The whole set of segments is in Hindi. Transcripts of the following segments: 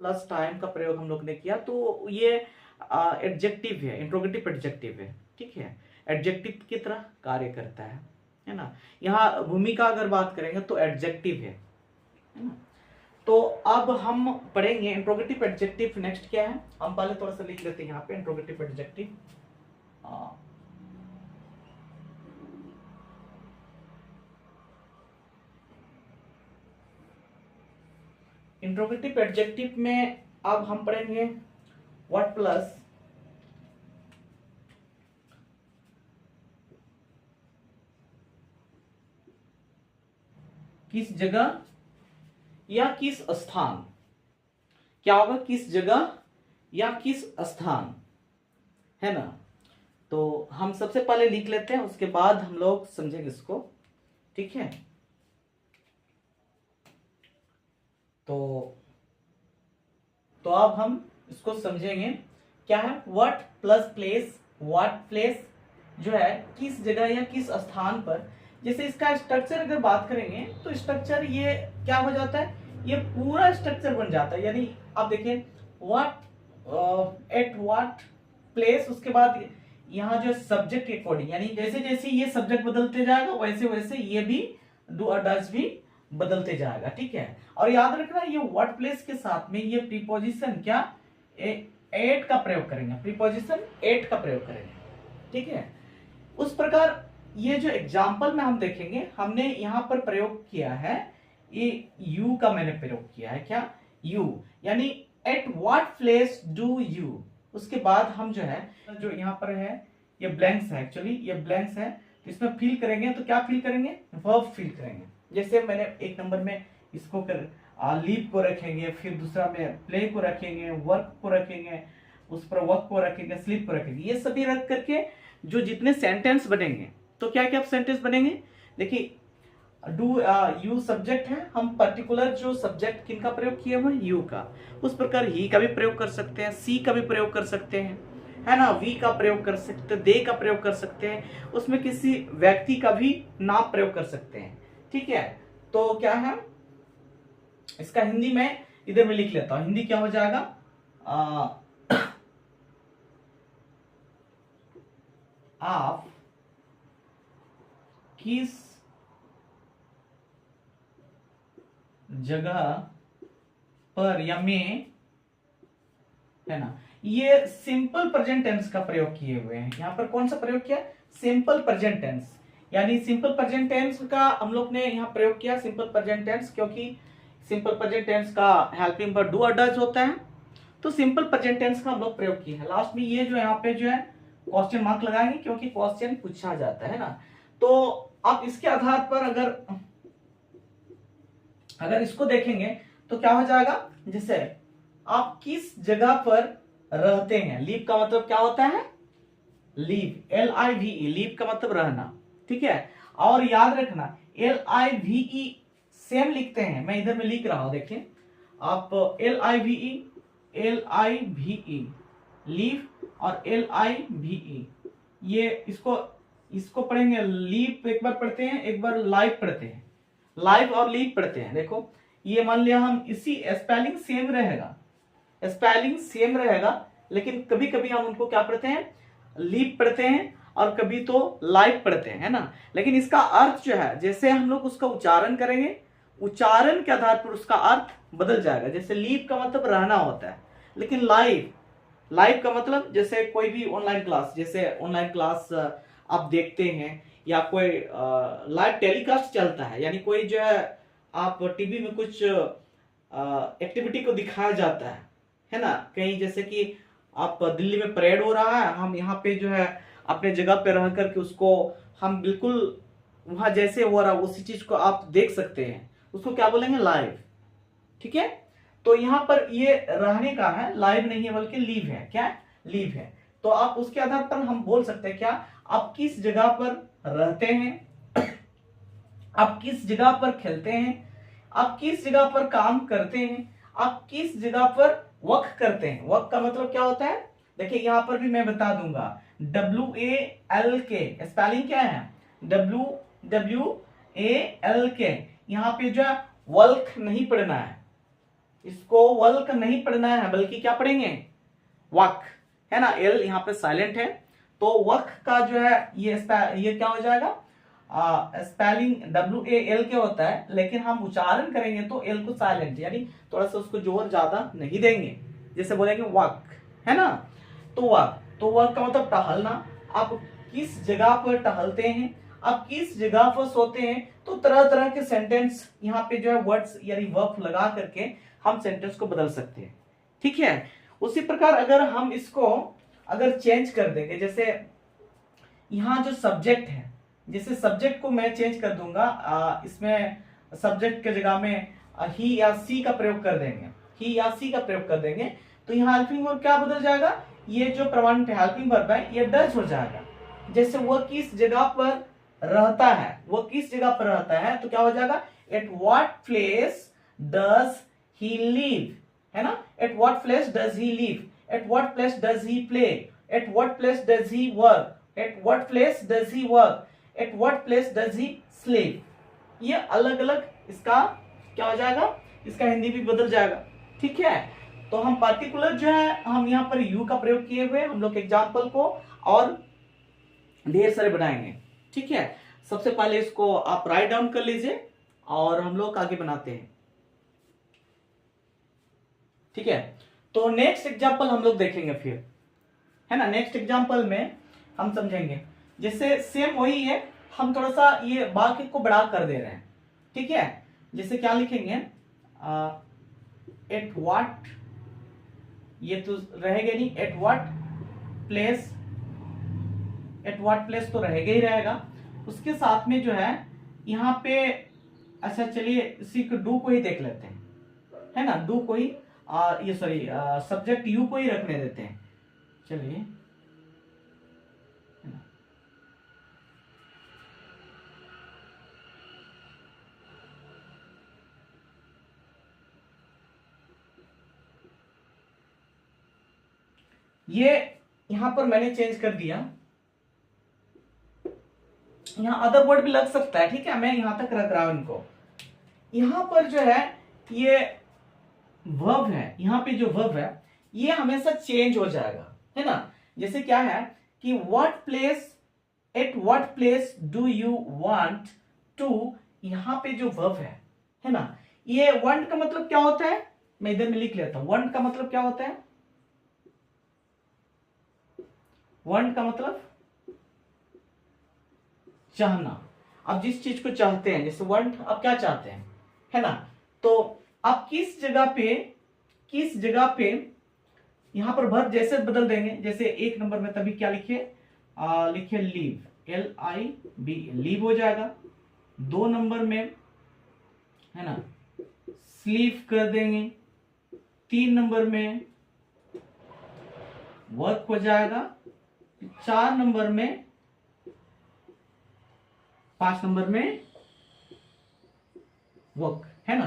प्लस टाइम का प्रयोग हम लोग ने किया, तो ये एडजेक्टिव है, इंट्रोगेटिव एडजेक्टिव है, ठीक है, एडजेक्टिव की तरह कार्य करता है ना। यहाँ भूमिका अगर बात करेंगे तो एडजेक्टिव है ना। तो अब हम पढ़ेंगे इंट्रोगेटिव एडजेक्टिव। नेक्स्ट क्या है, हम पहले थोड़ा सा लिख लेते हैं यहाँ पे इंट्रोगेटिव एडजेक्टिव। इंट्रोगेटिव एडजेक्टिव में अब हम पढ़ेंगे व्हाट प्लस किस जगह या किस स्थान। क्या होगा, किस जगह या किस स्थान, है ना। तो हम सबसे पहले लिख लेते हैं, उसके बाद हम लोग समझेंगे इसको, ठीक है। तो अब हम इसको समझेंगे। क्या है, what plus place, what place जो है किस जगह या किस स्थान पर। जैसे इसका स्ट्रक्चर अगर बात करेंगे तो स्ट्रक्चर ये क्या हो जाता है, ये पूरा स्ट्रक्चर बन जाता है। यानी आप देखिए व्हाट एट व्हाट प्लेस, उसके बाद यहाँ जो सब्जेक्ट के अकॉर्डिंग, यानी जैसे जैसे ये सब्जेक्ट बदलते जाएगा वैसे वैसे ये भी डू और डज भी बदलते जाएगा, ठीक है। और याद रखना ये व्हाट प्लेस के साथ में ये प्रीपोजिशन क्या एट का प्रयोग करेंगे, प्रीपोजिशन एट का प्रयोग करेंगे, ठीक है। उस प्रकार ये जो एग्जाम्पल में हम देखेंगे, हमने यहाँ पर प्रयोग किया है ये यू का मैंने प्रयोग किया है। क्या, यू, यानी eight what place do you. उसके बाद हम जो है, जो यहाँ पर है ये ब्लैंक्स है, एक्चुअली ये ब्लैंक्स है, तो इसमें फिल करेंगे तो क्या फिल करेंगे, वर्ब फिल करेंगे। जैसे मैंने एक नंबर में इसको कर लीव को रखेंगे, फिर दूसरा में प्ले को रखेंगे, वर्क को रखेंगे, उस पर वर्क को रखेंगे, स्लीप को रखेंगे। ये सभी रख करके जो जितने सेंटेंस बनेंगे, तो क्या क्या सेंटेंस बनेंगे, देखिए डू यू सब्जेक्ट है, हम पर्टिकुलर जो सब्जेक्ट किनका प्रयोग किए हुए यू का, उस प्रकार ही का भी प्रयोग कर सकते हैं, सी का भी प्रयोग कर सकते हैं, है ना, वी का प्रयोग कर सकते हैं, दे का प्रयोग कर सकते हैं, उसमें किसी व्यक्ति का भी नाम प्रयोग कर सकते हैं, ठीक है। तो क्या है इसका हिंदी में इधर में लिख लेता हूं, हिंदी क्या हो जाएगा, आप किस जगह पर या में, है ना। ये सिंपल प्रेजेंट टेंस का प्रयोग किए हुए हैं। यहां पर कौन सा प्रयोग किया, सिंपल प्रेजेंट टेंस, यानी सिंपल प्रेजेंट टेंस का हम लोग ने यहां प्रयोग किया, सिंपल प्रेजेंट टेंस, क्योंकि सिंपल प्रेजेंट टेंस का हेल्पिंग वर्ब डू और डज होता है, तो सिंपल प्रेजेंट टेंस का हम लोग प्रयोग किए हैं। लास्ट में ये जो यहाँ पे जो है क्वेश्चन मार्क लगाएंगे, क्योंकि क्वेश्चन पूछा जाता है ना। तो आप इसके आधार पर अगर इसको देखेंगे तो क्या हो जाएगा, जैसे आप किस जगह पर रहते हैं, लीव का मतलब क्या होता है, लीव, LIVE, लीव का मतलब रहना, ठीक है। और याद रखना LIVE सेम लिखते हैं, मैं इधर में लिख रहा हूं, देखिए आप LIVE लीव और LIVE, ये इसको पढ़ेंगे, लीव एक बार पढ़ते हैं, एक बार लाइव पढ़ते हैं, लाइव और लीव पढ़ते हैं। देखो ये मान लिया हम इसी स्पेलिंग सेम रहेगा, स्पेलिंग सेम रहेगा, लेकिन कभी कभी हम उनको क्या पढ़ते हैं, लीव पढ़ते हैं, और कभी तो लाइव पढ़ते हैं, है ना। लेकिन इसका अर्थ जो है, जैसे हम लोग उसका उच्चारण करेंगे, उच्चारण के आधार पर उसका अर्थ बदल जाएगा। जैसे लीव का मतलब रहना होता है, लेकिन लाइव का मतलब जैसे कोई भी ऑनलाइन क्लास, जैसे ऑनलाइन क्लास आप देखते हैं या कोई लाइव टेलीकास्ट चलता है, यानी कोई जो है आप टीवी में कुछ एक्टिविटी को दिखाया जाता है ना। कहीं जैसे कि आप दिल्ली में परेड हो रहा है, हम यहाँ पे जो है अपने जगह पे रह करके उसको हम बिल्कुल वहां जैसे हो रहा उसी चीज को आप देख सकते हैं, उसको क्या बोलेंगे, लाइव, ठीक है। तो यहाँ पर ये रहने का है, लाइव नहीं है बल्कि लीव है, क्या लीव है। तो आप उसके आधार पर हम बोल सकते हैं, क्या आप किस जगह पर रहते हैं, आप किस जगह पर खेलते हैं, आप किस जगह पर काम करते हैं, आप किस जगह पर वर्क करते हैं। वर्क का मतलब क्या होता है, देखिए यहां पर भी मैं बता दूंगा, WALK स्पेलिंग क्या है, WWALK, यहां पे जो है वर्क नहीं पढ़ना है, इसको वर्क नहीं पढ़ना है बल्कि क्या पढ़ेंगे, वक, है ना। एल यहाँ पे साइलेंट है, तो वक का जो है ये क्या हो जाएगा, स्पेलिंग WAL के होता है, लेकिन हम उच्चारण करेंगे तो एल को साइलेंट, यानी थोड़ा सा उसको जोर ज्यादा नहीं देंगे, जैसे बोलेंगे वक, है ना। तो वक का मतलब टहलना। आप किस जगह पर टहलते हैं, आप किस जगह पर सोते हैं, तो तरह तरह के सेंटेंस यहाँ पे जो है वर्ड्स यानी वर्ब लगा करके हम सेंटेंस को बदल सकते हैं, ठीक है। उसी प्रकार अगर हम इसको अगर चेंज कर देंगे, जैसे यहाँ जो सब्जेक्ट है, जैसे सब्जेक्ट को मैं चेंज कर दूंगा, इसमें सब्जेक्ट के जगह में ही या सी का प्रयोग कर देंगे, ही या सी का प्रयोग कर देंगे, तो यहाँ हेल्पिंग वर्ब क्या बदल जाएगा, ये जो प्रमाणित हेल्पिंग वर्ब है ये डज हो जाएगा। जैसे वह किस जगह पर रहता है, वह किस जगह पर रहता है, तो क्या हो जाएगा, eight what place does he live, है ना। Eight what place does he live, at what place does he play, at what place does he work, at what place does he work, at what place does he sleep. ये अलग अलग इसका क्या हो जाएगा, इसका हिंदी भी बदल जाएगा, ठीक है। तो हम पार्टिकुलर जो है हम यहाँ पर यू का प्रयोग किए हुए हम लोग एग्जाम्पल को और ढेर सारे बनाएंगे, ठीक है। सबसे पहले इसको आप राइट डाउन कर लीजिए और हम लोग आगे बनाते हैं, ठीक है। तो नेक्स्ट एग्जाम्पल हम लोग देखेंगे फिर, है ना। नेक्स्ट एग्जाम्पल में हम समझेंगे, जैसे सेम वही है, हम थोड़ा सा ये वाक्य को बड़ा कर दे रहे हैं, ठीक है। जैसे क्या लिखेंगे, एट व्हाट, ये तो रहेगा नहीं, eight what place, at what place तो रहेगा ही रहेगा, उसके साथ में जो है यहाँ पे, अच्छा चलिए इसी को डू को ही देख लेते हैं, है ना। डू को ही ये सॉरी सब्जेक्ट यू को ही रखने देते हैं, चलिए, ये यहां पर मैंने चेंज कर दिया, यहां अदर वर्ड भी लग सकता है, ठीक है, मैं यहां तक रख रहा हूं इनको। यहां पर जो है ये वर्ब है, यहां पे जो वर्ब है ये हमेशा चेंज हो जाएगा, है ना। जैसे क्या है कि what place, at what place do you want to, यहां पे जो वर्ब है ना, ये वांट का मतलब क्या होता है, मैं इधर में लिख लेता हूं। वांट का मतलब क्या होता है, वांट का मतलब चाहना। आप जिस चीज को चाहते हैं, जैसे वांट आप क्या चाहते हैं, है ना। तो आप किस जगह पे यहां पर वर्ब जैसे बदल देंगे, जैसे एक नंबर में तभी क्या लिखे, लिखे लीव, LIV, लीव हो जाएगा। 2 नंबर में, है ना, स्लीव कर देंगे। 3 नंबर में वर्क हो जाएगा। 4 नंबर में, 5 नंबर में वर्क, है ना।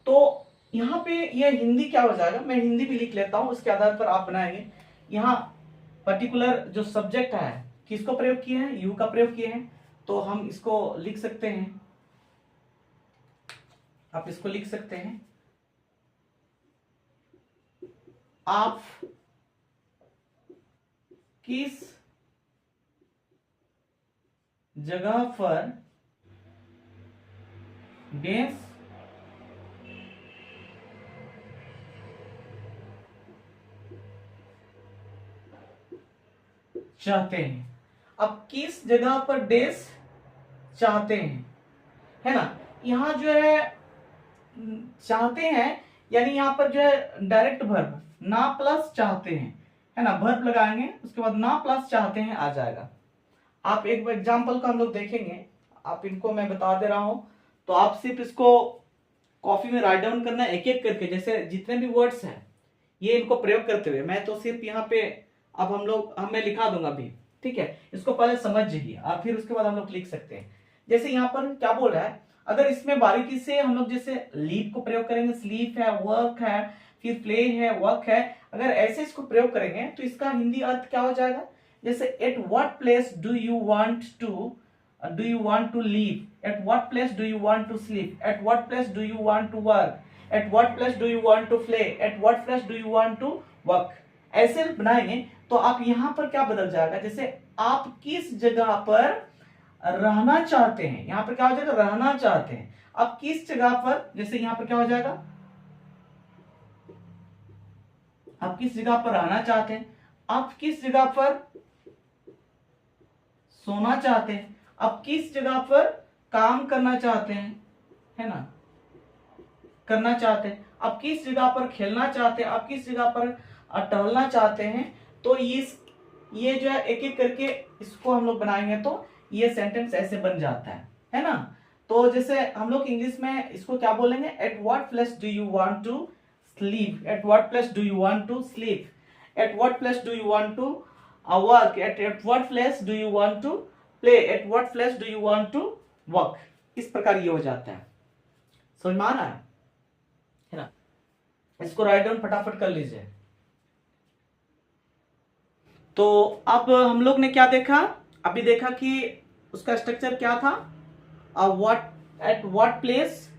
तो यहां पे यह हिंदी क्या हो जाएगा, मैं हिंदी भी लिख लेता हूं, उसके आधार पर आप बनाएंगे। यहां पर्टिकुलर जो सब्जेक्ट है किसको प्रयोग किए हैं, यू का प्रयोग किए हैं, तो हम इसको लिख सकते हैं, आप इसको लिख सकते हैं, आप किस जगह पर डेंस चाहते हैं, अब किस जगह पर डेस चाहते हैं, है ना। यहां जो है चाहते हैं, यानी यहां पर जो है डायरेक्ट वर्ब ना प्लस चाहते हैं, है ना, वर्ब लगाएंगे उसके बाद ना प्लस चाहते हैं आ जाएगा। आप एक एग्जांपल को हम लोग देखेंगे, आप इनको मैं बता दे रहा हूं, तो आप सिर्फ इसको कॉपी में राइट डाउन करना एक एक करके, जैसे जितने भी वर्ड्स हैं ये इनको प्रयोग करते हुए, मैं तो सिर्फ यहाँ पे अब मैं लिखा दूंगा अभी, ठीक है। इसको पहले समझ जाइए, आप फिर उसके बाद हम लोग लिख सकते हैं। जैसे यहाँ पर क्या बोल रहा है, अगर इसमें बारीकी से हम लोग जैसे लीव को प्रयोग करेंगे, स्लीप है, वर्क है, फिर प्ले है, वर्क है, अगर ऐसे इसको प्रयोग करेंगे तो इसका हिंदी अर्थ क्या हो जाएगा, जैसे at what place do you want to live, at what place do you want to sleep, at what place do you want to work, at what place do you want to play, at what place do you want to work. ऐसे बनाएंगे तो आप यहां पर क्या बदल जाएगा, जैसे आप किस जगह पर रहना चाहते हैं, यहां पर क्या हो जाएगा, रहना चाहते हैं। आप किस जगह पर, जैसे यहां पर क्या हो जाएगा, आप किस जगह पर रहना चाहते हैं, आप किस जगह पर सोना चाहते हैं, आप किस जगह पर काम करना चाहते हैं, है ना, करना चाहते हैं, आप किस जगह पर खेलना चाहते हैं, आप किस जगह पर टहलना चाहते हैं। तो ये जो है एक एक करके इसको हम लोग बनाएंगे तो ये सेंटेंस ऐसे बन जाता है ना। तो जैसे हम लोग इंग्लिश में इसको क्या बोलेंगे, at what place do you want to sleep, at what place do you want to sleep, at what place do you want to work, at what place do you want to play, at what place do you want to work. इस प्रकार ये हो जाता है, समझ में आ रहा है ना। इसको राइट डाउन फटाफट कर लीजिए। तो अब हम लोग ने क्या देखा, अभी देखा कि उसका स्ट्रक्चर क्या था, what, eight what place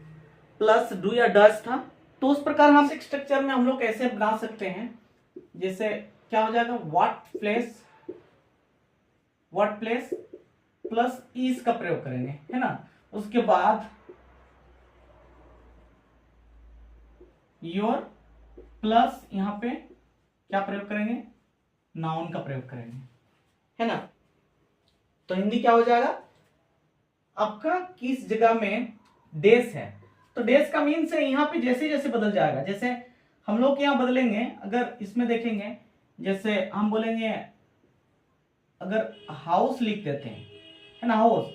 plus do या डज था। तो उस प्रकार हम स्ट्रक्चर में हम लोग कैसे बना सकते हैं, जैसे क्या हो जाएगा, व्हाट प्लेस प्लस इज का प्रयोग करेंगे, है ना। उसके बाद योर प्लस यहां पे क्या प्रयोग करेंगे, नाउन का प्रयोग करेंगे, है ना। तो हिंदी क्या हो जाएगा, आपका किस जगह में देश है, तो देश का मीन से यहाँ पे जैसे जैसे बदल जाएगा, जैसे हम लोग यहाँ बदलेंगे, अगर इसमें देखेंगे, जैसे हम बोलेंगे, अगर हाउस लिख देते हैं, है ना, हाउस,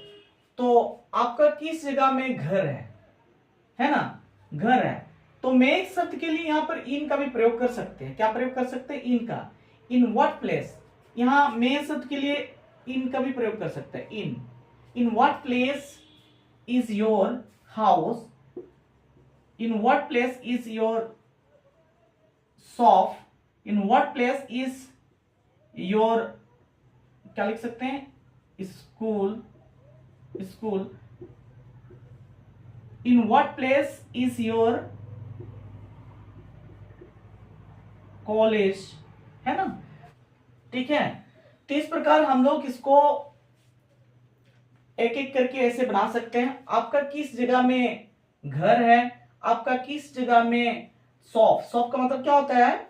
तो आपका किस जगह में घर है ना, घर है। तो मेक शब्द के लिए यहाँ पर इन का भी प्रयोग कर सकते हैं, क्या प्रयोग कर सकते हैं, इन का, इन व्हाट प्लेस, यहाँ मे शब्द के लिए इन का भी प्रयोग कर सकते हैं, in what place is your house, in what place is your shop, in what place is your, क्या लिख सकते हैं, school, in what place is your college, है ना, ठीक है। तो इस प्रकार हम लोग इसको एक एक करके ऐसे बना सकते हैं। आपका किस जगह में घर है, आपका किस जगह में शॉप, शॉप का मतलब क्या होता है,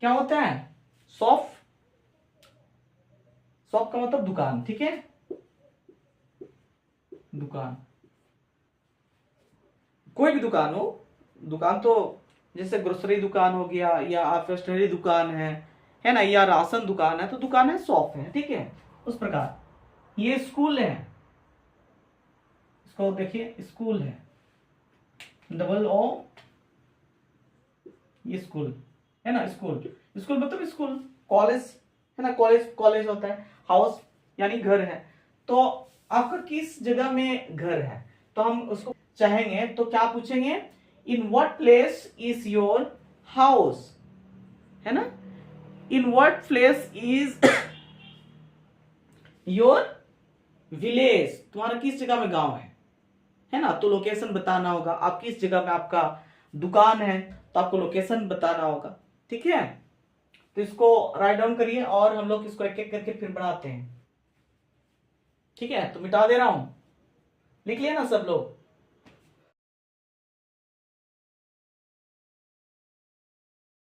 क्या होता है, शॉप, शॉप का मतलब दुकान, ठीक है, दुकान, कोई भी दुकान हो, दुकान तो जैसे ग्रोसरी दुकान हो गया, या आप स्टेशनरी दुकान है ना, या राशन दुकान है, तो दुकान है, शॉप है, ठीक है। उस प्रकार ये स्कूल है, इसको देखिए, स्कूल है, डबल ओ, ये स्कूल है ना, स्कूल, स्कूल मतलब स्कूल, कॉलेज है ना, कॉलेज होता है, हाउस यानी घर है। तो आपका किस जगह में घर है, तो हम उसको चाहेंगे तो क्या पूछेंगे, in what place is your house, है ना, in what place is your village, तुम्हारा किस जगह में गांव है ना, तो लोकेशन बताना होगा। आप किस जगह में आपका दुकान है, तो आपको लोकेशन बताना होगा, ठीक है। तो इसको राइट डाउन करिए और हम लोग इसको एक एक करके फिर बनाते हैं, ठीक है। तो मिटा दे रहा हूं, लिख लिया ना सब लोग।